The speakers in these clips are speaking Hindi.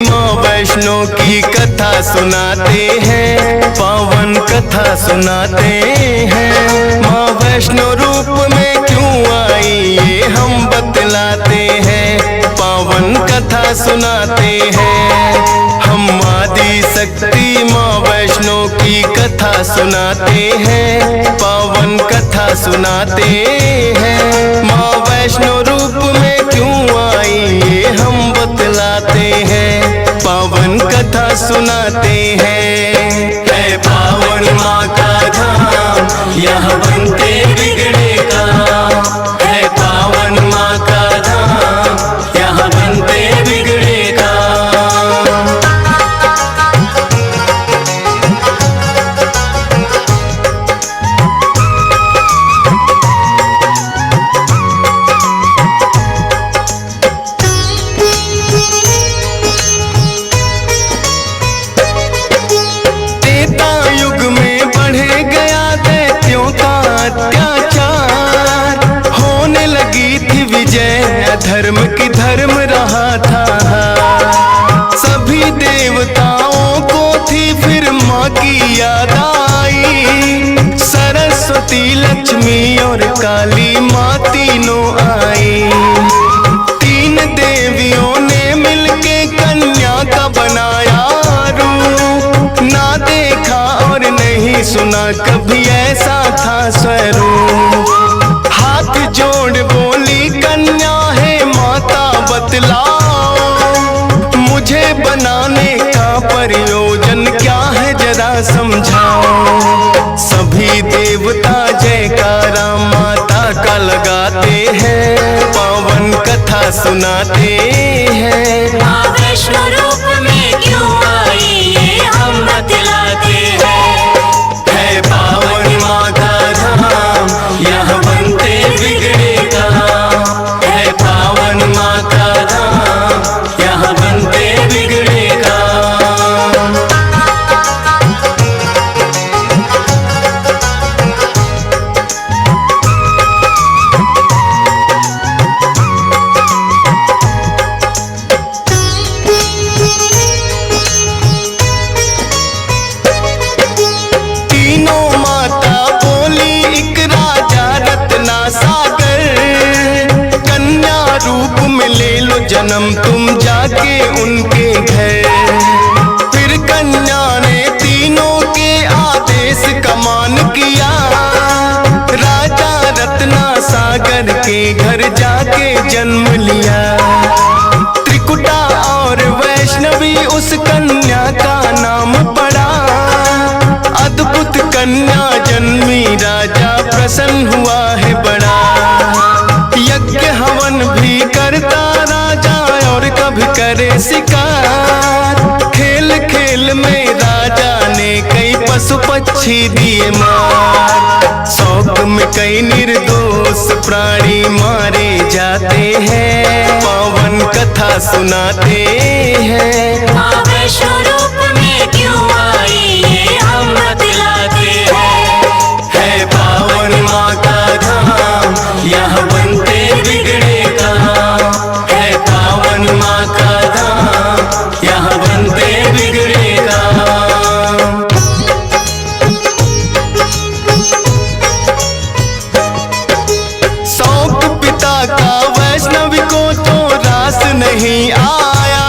माँ वैष्णो की कथा सुनाते हैं, पावन कथा सुनाते हैं। माँ वैष्णो रूप में क्यों आई ये हम बतलाते हैं, पावन कथा सुनाते हैं। हम आदि शक्ति माँ वैष्णो की कथा सुनाते हैं, पावन कथा सुनाते हैं। माँ वैष्णो रूप में क्यों आई ये हम बतलाते हैं, पावन कथा सुनाते हैं। है पावन माँ का धाम, यहाँ बनते बिगड़े काम। है पावन माँ का धाम, यहाँ बनते बिगड़े काम। धर्म की धर्म रहा था, सभी देवताओं को थी फिर माँ की याद आई। सरस्वती लक्ष्मी और काली माँ तीनों आई। तीन देवियों ने मिलके कन्या का बनाया रूप, ना देखा और नहीं सुना कभी ऐसा था स्वरूप। हाथ जोड़ बोली कन्या बतलाओ, मुझे बनाने का प्रयोजन क्या है जरा समझाओ। सभी देवता जयकारा माता का लगाते हैं, पावन कथा सुनाते हैं। माँ वैष्णो रूप में क्यों आई ये हम बतलाते हैं। है पावन माँ का धाम, यहाँ बनते बिगड़े काम। है पावन माँ का धाम, यहाँ बनते बिगड़े काम। तीनों माता बोली एक राजा रत्ना सागर, कन्या रूप में ले लो जन्म तुम जाके उनके घर। फिर कन्या ने तीनों के आदेश का मान किया, राजा रत्ना सागर के घर जाके जन्म लिया। त्रिकुटा और वैष्णवी उस कन्या का नाम पड़ा। अद्भुत कन्या जन्मी राजा प्रसन्न हुआ है बड़ा। यज्ञ हवन भी करता राजा और कभी करे शिकार। खेल खेल में राजा ने कई पशु पक्षी दिए मार। शौक में कई निर्दोष प्राणी मारे जाते हैं, पावन कथा सुनाते हैं। माँ वैष्णो रूप में क्यों आई ये हम बतलाते हैं। है पावन माँ का धाम, यहाँ बनते बिगड़े काम। है पावन माँ का धाम, यहाँ बनते बिगड़े काम। शौक पिता का वैष्णवी को तो रास नहीं आया,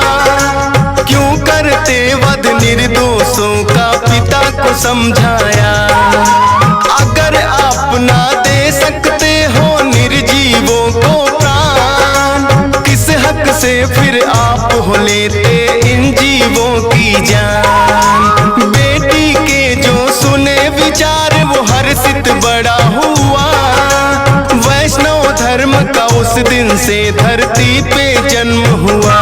क्यों करते वध निर्दोषों का पिता को समझाया। अगर आप ना दे सकते हो निर्जीवों को प्राण, किस हक से फिर आप हो लेते इन जीवों की जान। बेटी के जो सुने विचार वो हर्षित बड़ा हुआ। वैष्णव धर्म का उस दिन से धरती पे जन्म हुआ।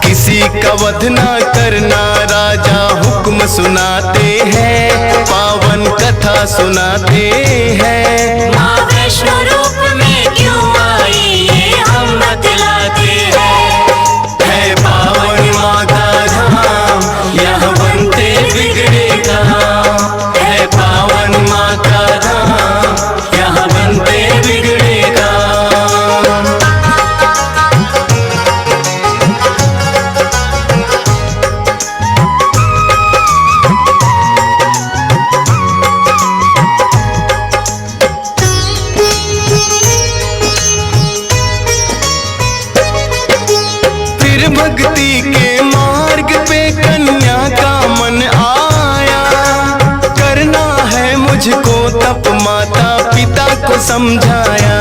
किसी का वध ना करना राजा हुक्म सुनाते हैं, पावन कथा सुनाते हैं। माँ वैष्णो रूप में क्यों आई ये हम बतलाते हैं। है पावन माँ का धाम, यहाँ बनते बिगड़े काम। है पावन माँ का धाम, यहाँ बनते बिगड़े काम। भक्ति के मार्ग पे कन्या का मन आया, करना है मुझको तप माता पिता को समझाया।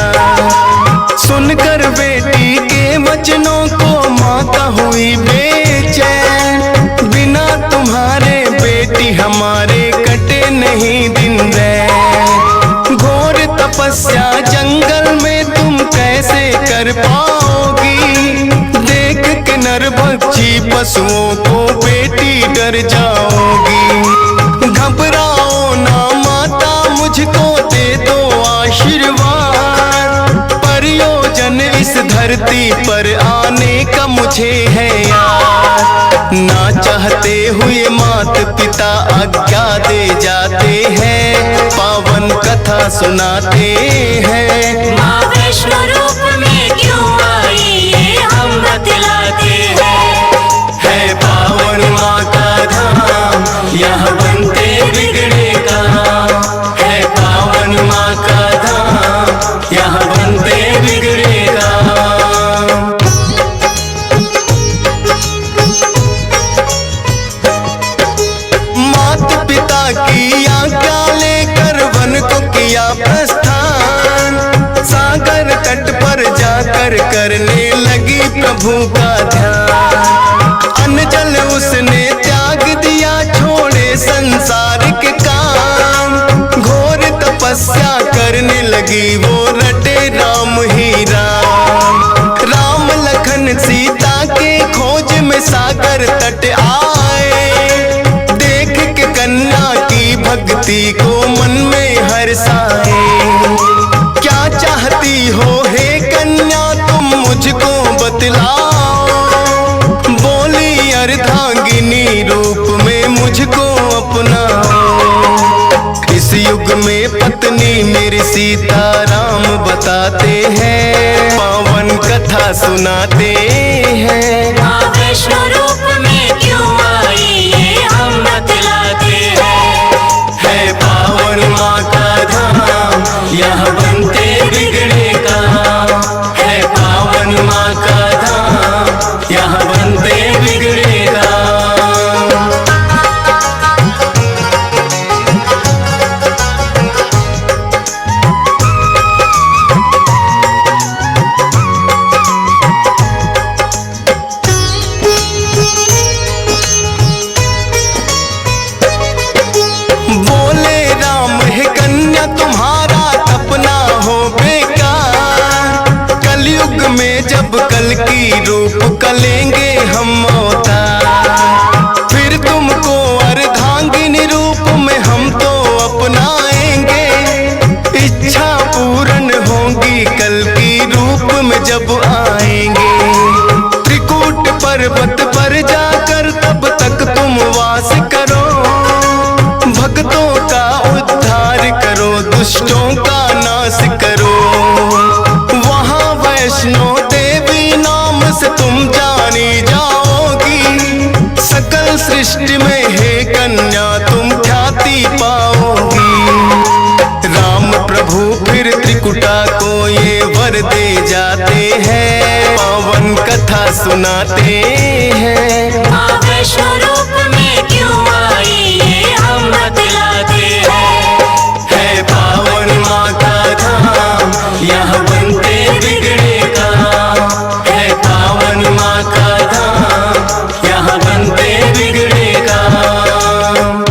सुनकर बेटी के वचनों को माता हुई बेचैन, बिना तुम्हारे बेटी हमारे कटे नहीं दिन रैन। घोर तपस्या जंगल में तुम कैसे कर पाओगी, देख के नर भक्षी पशुओं को बेटी डर जाओगी। घबराओ ना माता मुझको दे दो आशीर्वाद, प्रयोजन इस धरती पर आने का मुझे है याद। ना चाहते हुए मात पिता आज्ञा दे जाते हैं, पावन कथा सुनाते हैं। माँ वैष्णो रूप में क्यों आई ये हम बतलाते हैं। है पावन माँ का धाम, यहाँ बनते बिगड़े काम। है पावन माँ का धाम, यहाँ बनते बिगड़े काम। माता पिता की आज्ञा लेकर वन को किया प्रस्थान, सागर तट पर जाकर करने लगी प्रभु का ध्यान। अन्न जल उसने त्याग दिया, छोड़े संसार के काम। घोर तपस्या करने लगी वो, रटे राम ही राम। राम लखन सीता के खोज में सागर तट आए, देख के कन्या की भक्ति को मन में हर्षाए। क्या चाहती हो हे कन्या तुम मुझको बतलाओ, बोली अर्धांगिनी रूप में मुझको अपनाओ। इस युग में पत्नी मेरी सीता राम बताते हैं, पावन कथा सुनाते हैं। माँ वैष्णो रूप में क्यों आई ये हम बतलाते हैं। है पावन माँ का धाम, यहाँ बनते बिगड़े काम। है पावन माँ का धाम, यहाँ बनते बिगड़े काम। बोले राम हे कन्या तुम्हारा तपना हो बेकार, कलयुग में जब कल की रूप कलेंगे हम अवतार, फिर तुमको अर्धांगिनी रूप में हम तो अपनाएंगे। इच्छा पूर्ण होगी कल की रूप में जब आएंगे। त्रिकूट पर्वत पर जाकर तब तक तुम वास करो, भक्तों का उद्धार करो, दुष्टों का नाश करो। वहाँ वैष्णो देवी नाम से तुम जानी जाओगी, सकल सृष्टि में हे कन्या तुम ख्याति पाओगी। राम प्रभु फिर त्रिकुटा को ये वर दे जाते हैं, पावन कथा सुनाते हैं। माँ वैष्णो रूप में क्यों आई ये हम बतलाते हैं। है पावन माँ का धाम, यहाँ बनते बिगड़े काम। है पावन माँ का धाम, यहाँ बनते बिगड़े काम।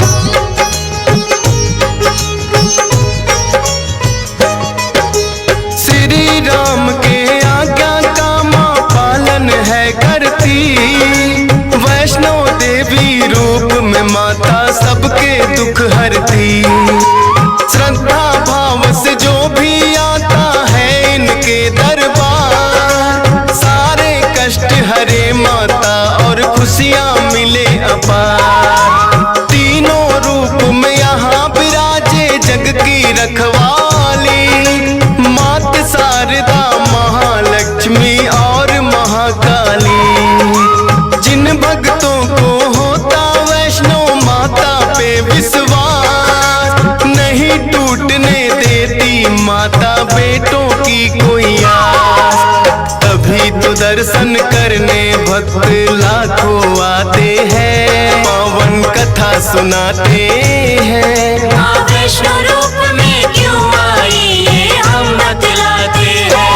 श्री राम के आज्ञा का माँ पालन है करती, वैष्णो देवी रूप में माता सबके दुख हरती। श्रद्धा भाव से जो भी आता है इनके दरबार, सारे कष्ट हरे माता और खुशियाँ मिले अपार। तीनों रूप में यहाँ विराजे जग की रखवाली, मात शारदा महालक्ष्मी और महाकाली। जिन भक्तों को होता वैष्णो माता पे विश्वास, नहीं टूटने देती माता बेटों की कोई आस। तभी तो दर्शन करने भक्त लाखों आते हैं, पावन कथा सुनाते हैं। माँ वैष्णो रूप में क्यों आई ये हम बतलाते हैं।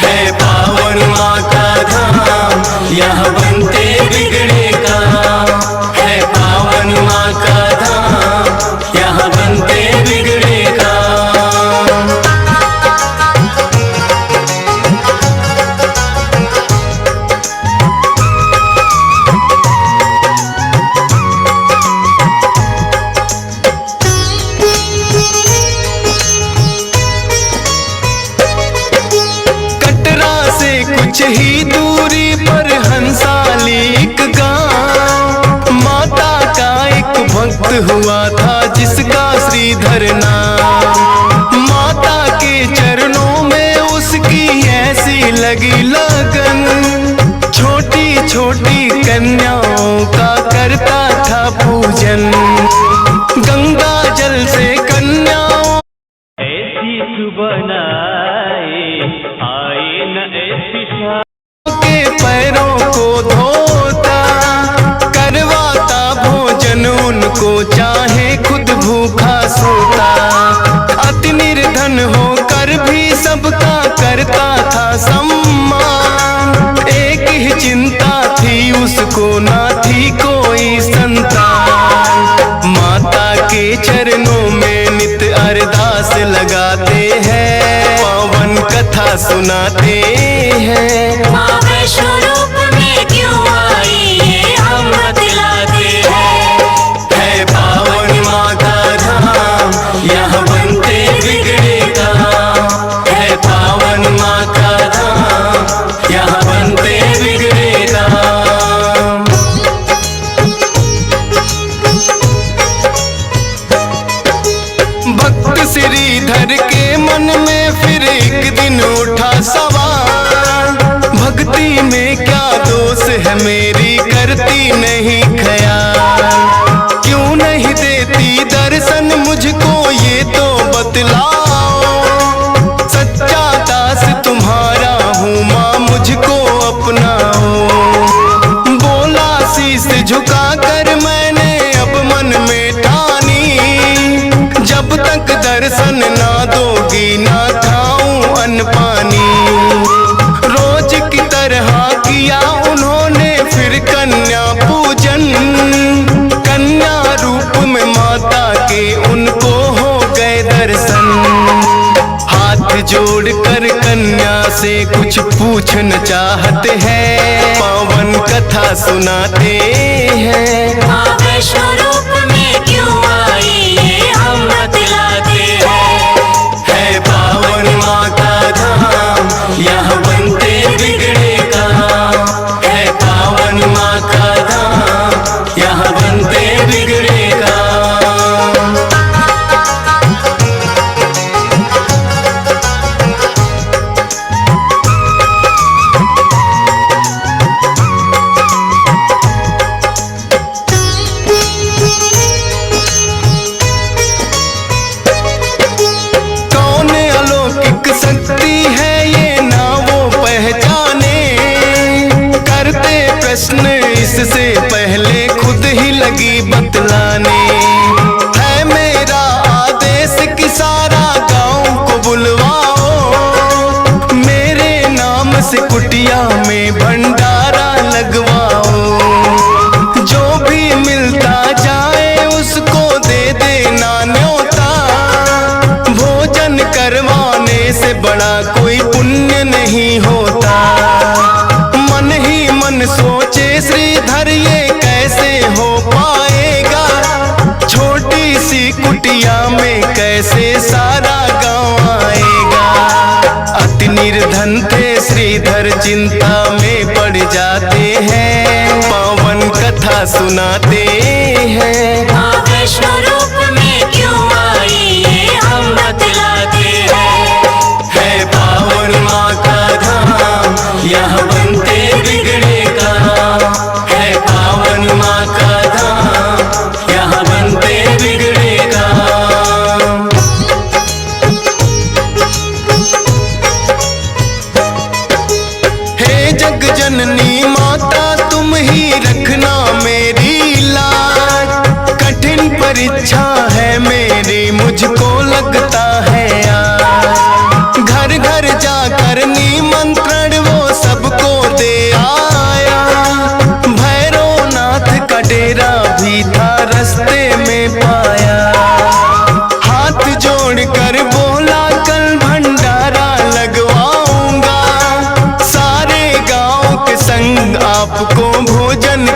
है पावन माँ का धाम, यहाँ बनते बिगड़े काम। है पावन माँ का धाम, यहाँ बनते बिगड़े काम। कटरा से कुछ ही दूरी पर हंसाली एक गांव, माता का एक भक्त हुआ था जिसका श्रीधर नाम। माता के चरणों में उसकी ऐसी लगी लगन, छोटी छोटी कन्याओं का करता था पूजन। गंगा जल से कन्याओं ऐसी सुबह न आए न ऐसी के पैरों को धोता, करवाता भोजन उनको चाहे खुद भूखा सोता। अति निर्धन होकर भी सबका करता था सम्मान, एक ही चिंता थी उसको ना थी कोई संतान। माता के चरणों में नित अरदास लगाते हैं, पावन कथा सुनाते हैं। माँ वैष्णो रूप में क्यों आई ये हम बतलाते हैं। है पावन माँ का धाम, यहाँ बनते बिगड़े काम। है पावन माँ का धाम, यहाँ बनते बिगड़े काम। भक्त श्रीधर के मन में फिर एक दिन उठा सवाल, भक्ति में क्या दोष है मेरी, करती नहीं ख्याल। क्यों नहीं देती दर्शन मुझको ये तो बतलाओ, सच्चा दास तुम्हारा हूँ माँ मुझको अपनाओ। बोला शीश झुका कर मैंने अब मन में ठानी, जब तक दर्शन ना दोगी ना खाऊं अन्न पानी। रोज की तरह किया उन्होंने फिर कन्या पूजन, कन्या रूप में माता के उनको हो गए दर्शन। हाथ जोड़कर कन्या से कुछ पूछना चाहते हैं, पावन कथा सुनाते हैं। माँ वैष्णो रूप में क्यों आई ये हम बतलाते हैं। है पावन माँ का धाम, यहाँ बनते बिगड़े काम। है पावन माँ का धाम, यहाँ बनते बिगड़े काम। कौन अलौकिक शक्ति है ये ना वो पहचाने, करते प्रश्न इससे पहले खुद ही लगी बतलाने। है मेरा आदेश कि सारा गांव को बुलवाओ, मेरे नाम से कुटिया में भंडारा लगवाओ। जो भी मिलता जाए उसको दे देना न्योता, भोजन करवाने से बड़ा कोई पुण्य नहीं होता। मन ही मन सोचे श्रीधर ये कैसे हो पाएगा, छोटी सी कुटिया में कैसे सारा गांव आएगा। अति निर्धन थे श्रीधर चिंता में पड़ जाते हैं, पावन कथा सुनाते हैं। माँ वैष्णो रूप में क्यों आई ये हम बतलाते हैं। है पावन माँ का धाम, यहाँ बनते बिगड़े काम। है पावन माँ का धाम, यहाँ बनते बिगड़े काम। हे जग जननी माता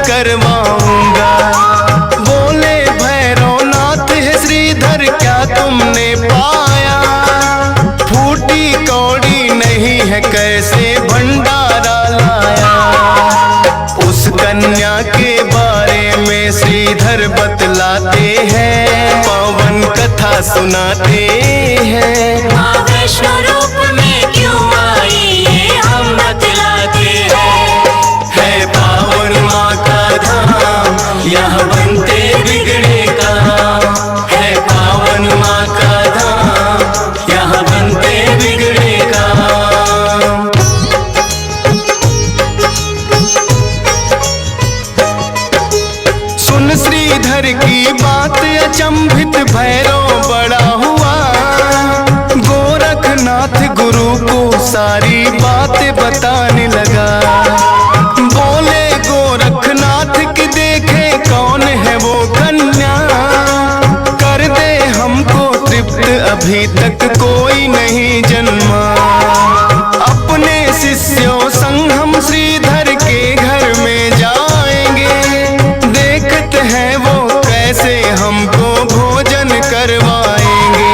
करवाऊंगा। बोले भैरवनाथ है श्रीधर क्या तुमने पाया, फूटी कौड़ी नहीं है कैसे भंडारा लाया। उस कन्या के बारे में श्रीधर बतलाते हैं, पावन कथा सुनाते हैं। माँ वैष्णो रूप में क्यों आई ये हम बतलाते हैं। है पावन माँ का धाम, यहाँ बनते बिगड़े काम। है पावन माँ का धाम, यहाँ बनते बिगड़े काम। सुन श्रीधर की बात अचंभित भैरव बड़ा हुआ, गोरखनाथ गुरु को सारी बातें बताने लगा। बोले गोरखनाथ की देखे कौन है वो कन्या, कर दे हमको तृप्त अभी तक कोई नहीं जन्मा। अपने शिष्यों संग हम श्रीधर के घर में जाएंगे, देखते हैं वो कैसे हमको भोजन करवाएंगे।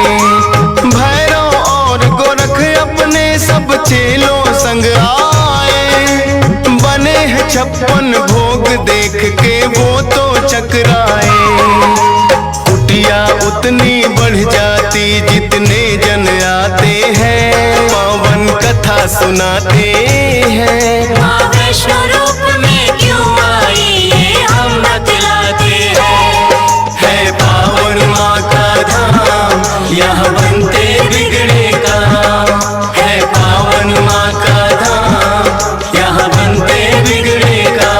भैरव और गोरख अपने सब चेलों संग आए, बने हैं 56 भोग देख के वो तो चकराए। कुटिया उतनी बढ़ जाती जितने जन आते हैं, पावन कथा सुनाते हैं। माँ वैष्णो रूप में क्यों आई ये हम बतलाते हैं। है पावन माँ का धाम, यहाँ बनते बिगड़े काम। है पावन माँ का धाम, यहाँ बनते बिगड़े काम।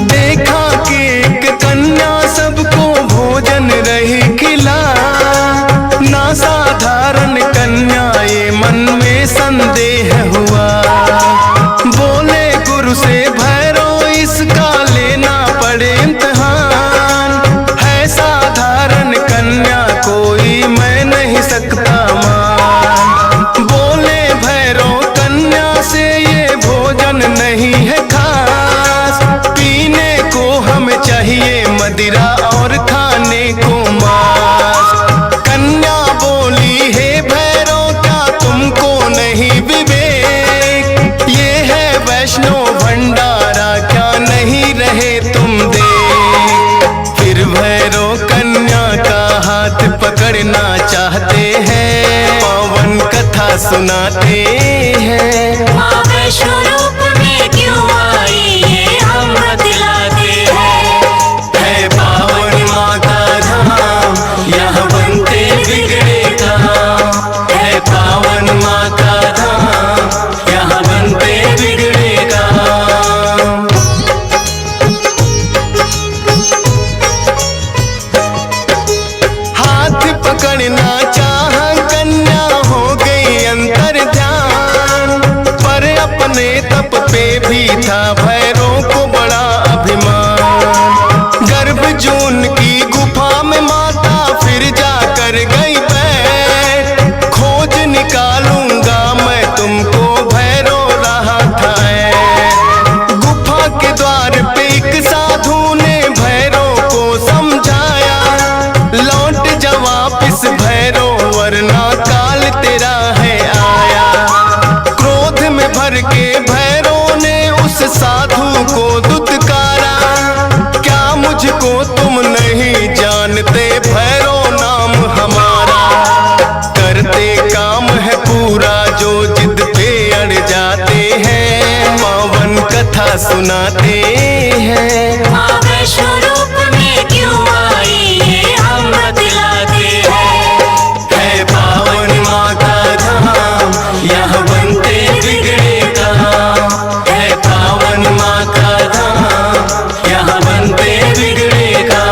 देखा कि एक कन्या सबको भोजन रही खिला, ना साधारण कन्या ये मन में संदेह हुआ। बोले गुरु से भैरव इसका लेना पड़े इम्तिहान, है साधारण कन्या कोई मैं नहीं सकता मान। बोले भैरव कन्या से ये भोजन नहीं है खास, पीने को हमें चाहिए मदिरा और खाने को मांस। कन्या बोली हे भैरव क्या तुमको नहीं विवेक, ये है वैष्णो भंडारा क्या नहीं रहे तुम देख। फिर भैरव कन्या का हाथ पकड़ना चाहते हैं, पावन कथा सुनाते हैं। माँ वैष्णो रूप में क्यों आई ये हम बतलाते हैं। है पावन माँ का धाम, यहाँ बनते बिगड़े काम। है पावन माँ का धाम, यहाँ बनते बिगड़े काम। हाथ पकड़ना चाह कन्या हो गई अंतर ध्यान, पर अपने तप पे भी था भैरव को बड़ा अभिमान। गर्भ जून की गुफा में माता फिर जाकर गई बैठ, खोज निकालूंगा मैं तुमको भैरव रहा था ऐ। गुफा के द्वार पे एक साधु ने भैरव को समझाया, लौट जा वापिस भैरव वरना काल तेरा है आया। क्रोध में भर के भैरव ने उस साधु को दुत्कारा, क्या मुझको तुम नहीं जानते भैरव नाम हमारा। करते काम है पूरा जो जिद पे अड़ जाते हैं, पावन कथा सुनाते हैं। माँ वैष्णो रूप में क्यों आई ये हम बतलाते हैं। है पावन माँ का धाम, यहाँ बनते बिगड़े काम। है पावन माँ का धाम, यहाँ बनते बिगड़े काम।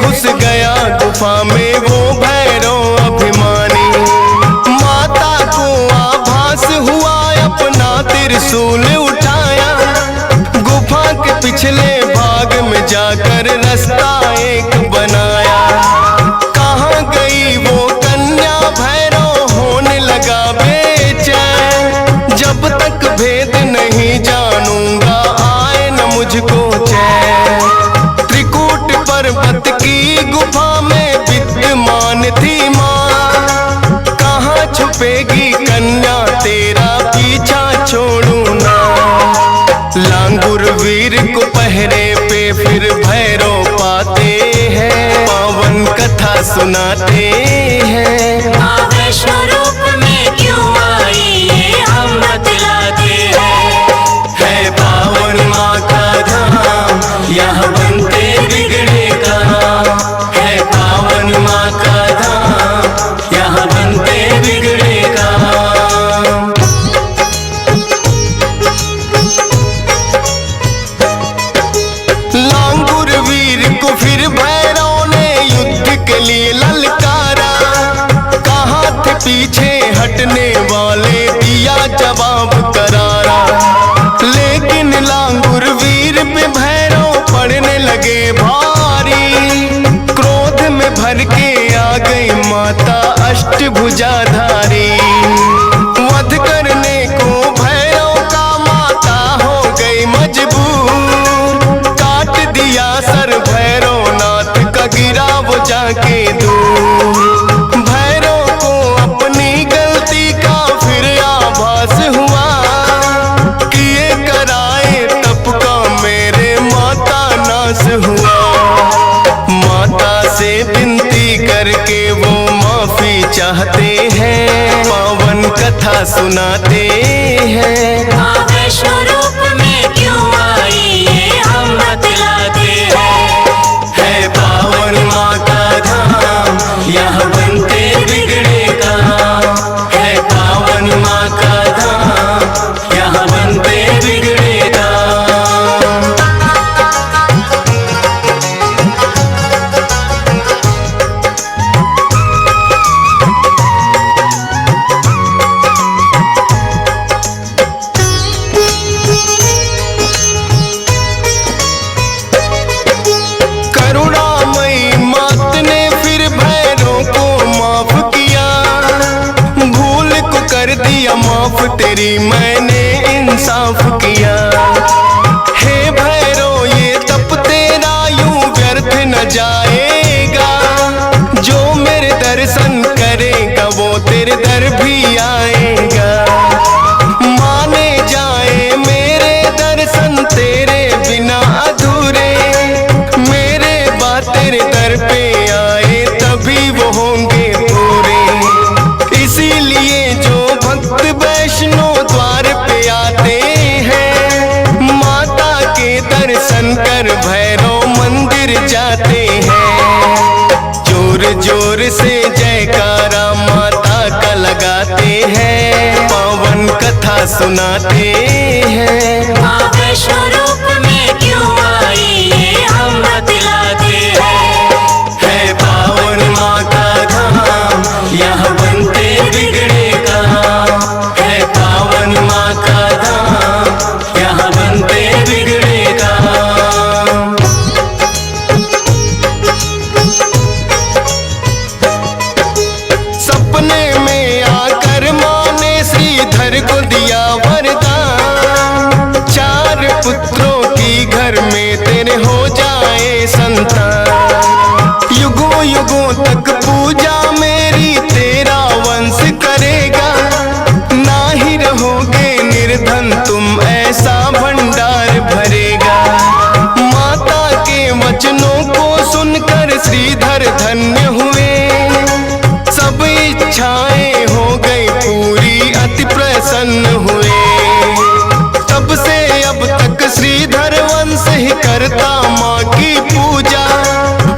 घुस गया गुफा में वो भैरव अभिमानी। माता को आभास हुआ, अपना त्रिशूल उठाया, गुफा के पिछले भाग में जाकर रास्ता एक बनाया। कहाँ गई वो कन्या, भैरव होने लगा बेचैन। जब तक भेद नहीं जानूंगा आए न मुझको चैन। त्रिकूट पर्वत की गुफा में विद्यमान थी माँ, कहाँ छुपेगी कन्या तेरा पीछा छोड़ू ना। लांगुर वीर को पहरे पे फिर भैरव पाते हैं, पावन कथा सुनाते हैं। माँ वैष्णो रूप में क्यों आई ये हम बतलाते हैं। है पावन माँ का धाम, यहाँ बनते बिगड़े काम। है पावन माँ का धाम, यहाँ बनते बिगड़े काम। लांगुर वीर को फिर भैरव ने युद्ध के लिए ललकारा। कहाँ थे पीछे हटने वाले, दिया जवाब करारा। लेकिन लांगुर वीर पे भैरव पड़ने लगे भारी। क्रोध में भर के आ गई माता अष्टभुजाधारी। वध करने को भैरव का माता हो गई मजबूर। काट दिया सर भैरव नाथ का, गिरा वो जाके दूर। भैरव को अपनी गलती का फिर आभास हुआ, किए कराए तप का मेरे माता नाश हुआ। माता से विनती करके वो माफी चाहते हैं, पावन कथा सुनाते हैं। माँ वैष्णो रूप में क्यों आई ये हम बतलाते हैं। है पावन माँ का धाम, यहाँ बनते बिगड़े काम। है पावन माँ का धाम, यहाँ बनते बिगड़े काम। करुणामयी मात ने फिर भैरव को माफ किया। भूल को कर दिया माफ, तेरी मैंने इंसाफ किया। हे भैरव ये तप तेरा यूं व्यर्थ न जाएगा। जो मेरे दर्शन करेगा वो तेरे दर भी आएगा। माने जाए मेरे दर्शन तेरे बिना अधूरे। मेरे बात तेरे दर पे आए तभी वो होंगे पूरे। इसीलिए जो भक्त वैष्णो द्वार पे आते हैं, माता के दर्शन कर भैरव मंदिर जाते हैं। जोर जोर से जयकारा माता का लगाते हैं, पावन कथा सुनाते हैं। माँ वैष्णो रूप में क्यों आई ये हम बतलाते हैं। है पावन माँ का धाम, यहाँ बनते बिगड़े काम। है पावन माँ का धाम, यहाँ बनते बिगड़े काम। सपने में आकर माँ ने श्रीधर को दिया वरदान। 4 पुत्रों की घर में तेरे हो जाए संतान। युगों युगों तक पूजा मेरी तेरा वंश करेगा। ना ही रहोगे निर्धन तुम, ऐसा भंडार भरेगा। माता के वचनों को सुनकर श्रीधर धन्य हुए। सब इच्छाएं हो गई पूरी, अति प्रसन्न हुए। तब से अब तक श्रीधर वंश ही करता माँ की पूजा।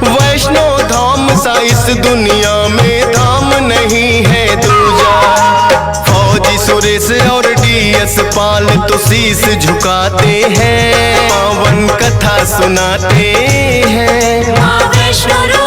वैष्णो धाम सा इस दुनिया में धाम नहीं है दूजा। फौजी सुरेश और DS पाल तो शीस झुकाते हैं, पावन कथा सुनाते हैं। माँ वैष्णो